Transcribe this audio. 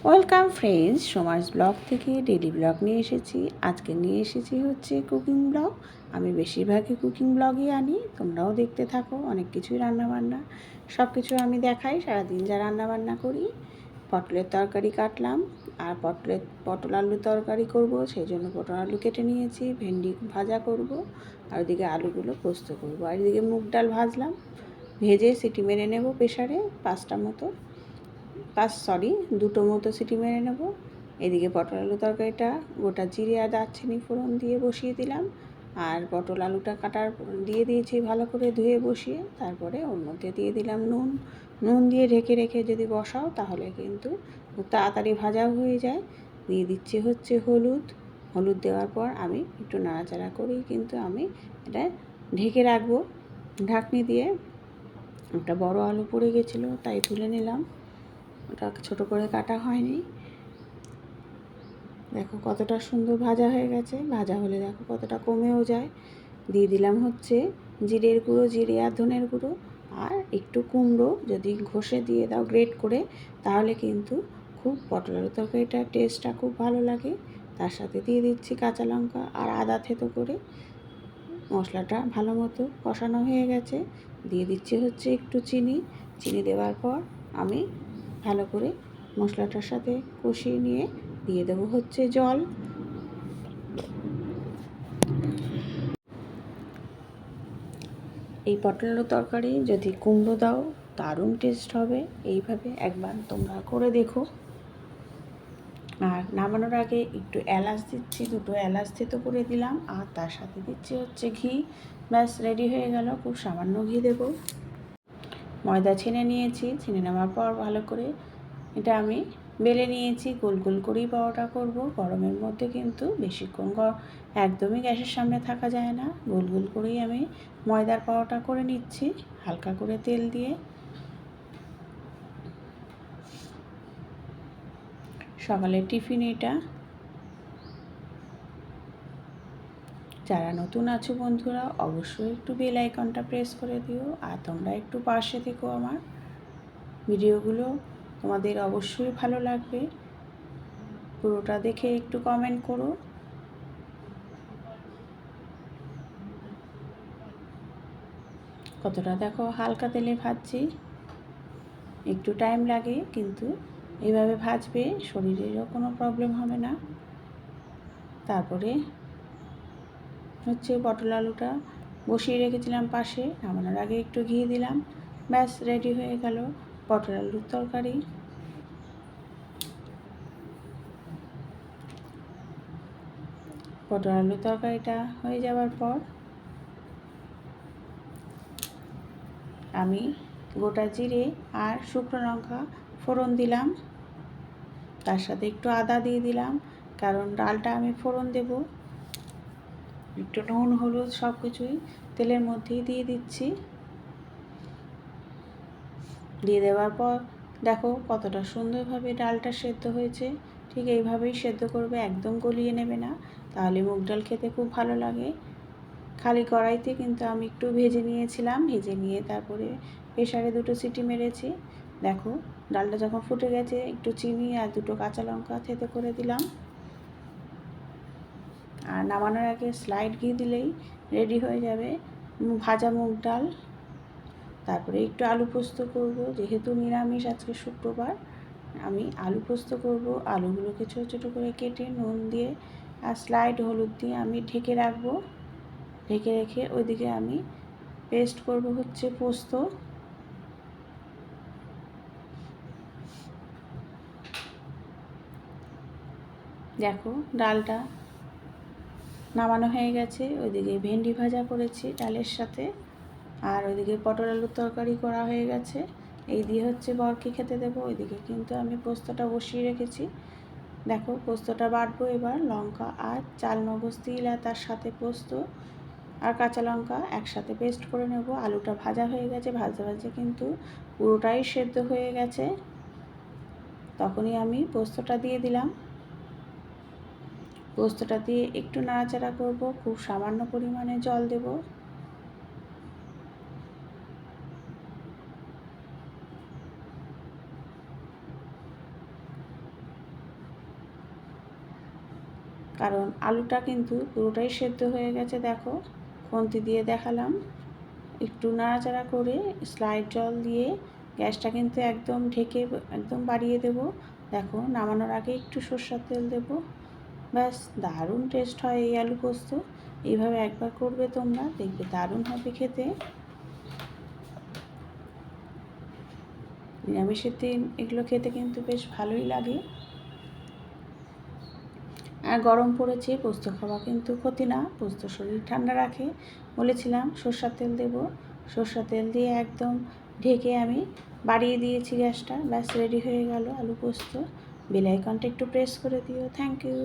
Welcome friends, Soma's blog থেকে daily blog নিয়ে এসেছি। আজকে নিয়ে এসেছি হচ্ছে কুকিং ব্লগ। আমি বেশিরভাগই কুকিং ব্লগই আনি, তোমরাও দেখতে থাকো। অনেক কিছুই রান্নাবান্না সব কিছু আমি দেখাই সারাদিন যা রান্নাবান্না করি। পটলের তরকারি কাটলাম, আর পটল আলু তরকারি করব, সেই জন্য পটল আলু কেটে নিয়েছি। ভেন্ডি ভাজা করব, আর ওদিকে আলুগুলো পোস্ত করব। আর এদিকে মুগ ডাল ভাজলাম, ভেজে সিটি মেরে নেব প্রেশারে দুটো মতো সিটি মেরে নেব। এদিকে পটল আলু তরকারিটা গোটা জিরে আর দারচিনি ফোড়ন দিয়ে বসিয়ে দিলাম, আর পটল আলুটা দিয়ে দিয়েছি ভালো করে ধুয়ে বসিয়ে। তারপরে ওর মধ্যে দিয়ে দিলাম নুন দিয়ে ঢেকে রেখে যদি বসাও তাহলে কিন্তু খুব তাড়াতাড়ি ভাজাও হয়ে যায়। দিয়ে দিচ্ছি হচ্ছে হলুদ দেওয়ার পর আমি একটু নাড়াচাড়া করেই কিন্তু আমি এটা ঢেকে রাখবো ঢাকনি দিয়ে। একটা বড় আলু পড়ে গেছিলো, তাই তুলে নিলাম, ওটা ছোটো করে কাটা হয়নি। দেখো কতটা সুন্দর ভাজা হয়ে গেছে। ভাজা হলে দেখো কতটা কমেও যায়। দিয়ে দিলাম হচ্ছে জিরের গুঁড়ো, জিরে আর ধনের গুঁড়ো, আর একটু কুমড়ো যদি ঘষে দিয়ে দাও গ্রেট করে, তাহলে কিন্তু খুব পটল আলু তরকারিটার টেস্টটা খুব ভালো লাগে। তার সাথে দিয়ে দিচ্ছি কাঁচা লঙ্কা আর আদা থেতো করে। মশলাটা ভালো মতো কষানো হয়ে গেছে। দিয়ে দিচ্ছি হচ্ছে একটু চিনি দেওয়ার পর আমি ভালো করে মশলাটার সাথে কষিয়ে নিয়ে দিয়ে দেবো হচ্ছে জল। এই পটল আলু তরকারি যদি কুমড়ো দাও দারুণ টেস্ট হবে। এইভাবে একবার তোমরা করে দেখো। আর নামানোর আগে একটু এলাচ দিচ্ছি, দুটো এলাচ থেতো করে দিলাম, আর তার সাথে দিচ্ছি হচ্ছে ঘি। ব্যাস রেডি হয়ে গেল। খুব সামান্য ঘি দেবো। ময়দা ছেনে নিয়েছি, ছেনে নেওয়ার পর ভালো করে এটা আমি বেলে নিয়েছি। গোল গোল করেই পরোটা করব। গরমের মধ্যে কিন্তু বেশিক্ষণ একদমই গ্যাসের সামনে থাকা যায় না। গোল গোল করেই আমি ময়দার পরোটা করে নিচ্ছি হালকা করে তেল দিয়ে। সকালের টিফিন এটা। যারা নতুন আছো বন্ধুরা অবশ্যই একটু বেল আইকনটা প্রেস করে দিও, আর তোমরা একটু পাশে থেকো। আমার ভিডিওগুলো তোমাদের অবশ্যই ভালো লাগবে। পুরোটা দেখে একটু কমেন্ট করো। কতটা দেখো হালকা তেলে ভাজছি, একটু টাইম লাগে, কিন্তু এইভাবে ভাজবে শরীরেরও কোনো প্রবলেম হবে না। তারপরে হচ্ছে পটল আলুটা বসিয়ে রেখেছিলাম পাশে, নামানোর আগে একটু ঘি দিলাম। ব্যাস রেডি হয়ে গেল পটল আলুর তরকারি। পটল আলুর তরকারিটা হয়ে যাওয়ার পর আমি গোটা জিরে আর শুকনো লঙ্কা ফোড়ন দিলাম। তার সাথে একটু আদা দিয়ে দিলাম, কারণ ডালটা আমি ফোড়ন দেব। একটু নুন হলুদ সব কিছুই তেলের মধ্যেই দিয়ে দিচ্ছি। দিয়ে দেওয়ার পর দেখো কতটা সুন্দরভাবে ডালটা সেদ্ধ হয়েছে। ঠিক এইভাবেই সেদ্ধ করবে, একদম গলিয়ে নেবে না, তাহলে মুগ ডাল খেতে খুব ভালো লাগে। খালি কড়াইতে কিন্তু আমি একটু ভেজে নিয়েছিলাম, ভেজে নিয়ে তারপরে প্রেসারে দুটো সিটি মেরেছি। দেখো ডালটা যখন ফুটে গেছে একটু চিনি আর দুটো কাঁচা লঙ্কা থেতো করে দিলাম। আর নামানোর আগে স্লাইড ঘি দিলেই রেডি হয়ে যাবে ভাজা মুগ ডাল। তারপরে একটু আলু পোস্ত করব, যেহেতু নিরামিষ আজকে শুক্রবার, আমি আলু পোস্ত করব। আলুগুলোকে ছোটো ছোটো করে কেটে নুন দিয়ে আর স্লাইড হলুদ দিয়ে আমি ঢেকে রাখবো। ঢেকে রেখে ওইদিকে আমি পেস্ট করব হচ্ছে পোস্ত। দেখো ডালটা নামানো হয়ে গেছে। ওইদিকে ভেন্ডি ভাজা করেছি ডালের সাথে, আর ওইদিকে পটল আলুর তরকারি করা হয়ে গেছে। এই দিয়ে হচ্ছে বরকে খেতে দেবো। ওইদিকে কিন্তু আমি পোস্তটা বসিয়ে রেখেছি। দেখো পোস্তটা বাটবো এবার। লঙ্কা আর চালমগজ তিল আর তার সাথে পোস্ত আর কাঁচা লঙ্কা একসাথে পেস্ট করে নেব। আলুটা ভাজা হয়ে গেছে, ভাজতে ভাজতে কিন্তু পুরোটাই সেদ্ধ হয়ে গেছে। তখনই আমি পোস্তটা দিয়ে দিলাম। পোস্তটা দিয়ে একটু নাড়াচাড়া করব, খুব সামান্য পরিমাণে জল দেব। কারণ আলুটা কিন্তু পুরোটাই সেদ্ধ হয়ে গেছে। দেখো, খুন্তি দিয়ে দেখালাম। একটু নাড়াচাড়া করে স্লাইড জল দিয়ে গ্যাসটা কিন্তু একদম ঢেকে একদম বাড়িয়ে দেব। দেখো, নামানোর আগে একটু সরষের তেল দেব। ব্যাস, দারুণ টেস্ট হয় এই আলু পোস্ত। এইভাবে একবার করবে তোমরা, দেখবে দারুণ হবে খেতে। নিরামিষের দিন এগুলো খেতে কিন্তু বেশ ভালোই লাগে। আর গরম পড়েছে, পোস্ত খাওয়া কিন্তু ক্ষতি না, পোস্ত শরীর ঠান্ডা রাখে। বলেছিলাম সরষের তেল দেব, সরষের তেল দিয়ে একদম ঢেকে আমি বাড়িয়ে দিয়েছি গ্যাসটা। ব্যাস, রেডি হয়ে গেল আলু পোস্ত। বেল আইকনটা একটু প্রেস করে দিও। Thank you.